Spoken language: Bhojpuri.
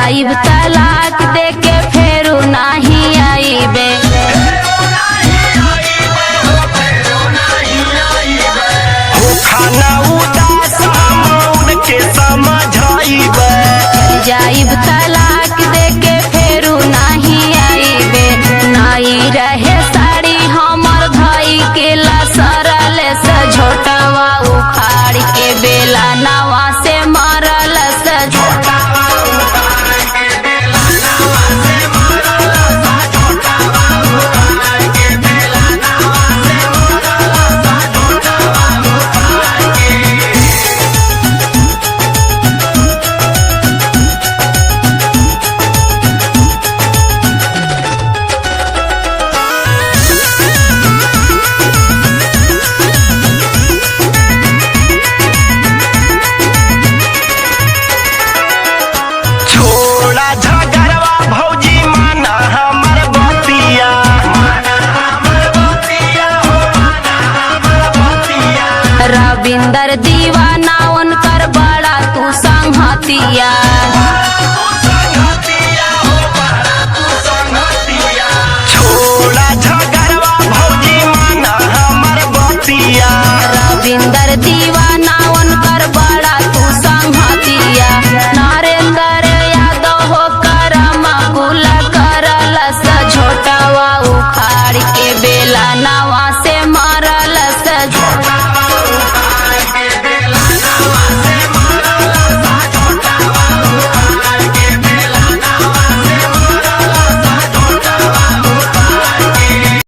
जाइब तलाक दे के फेरू नहीं आईबे। खाना उदास हम के समझाइबे। जाइब तलाक दे के फेरू नहीं आईबे। नाई रहे साड़ी हमर भाई के लसरल से झोटवा उखाड़ के बेला नवा से मारल से रविंदर दीवाना उनकर बड़ा तू संगतिया।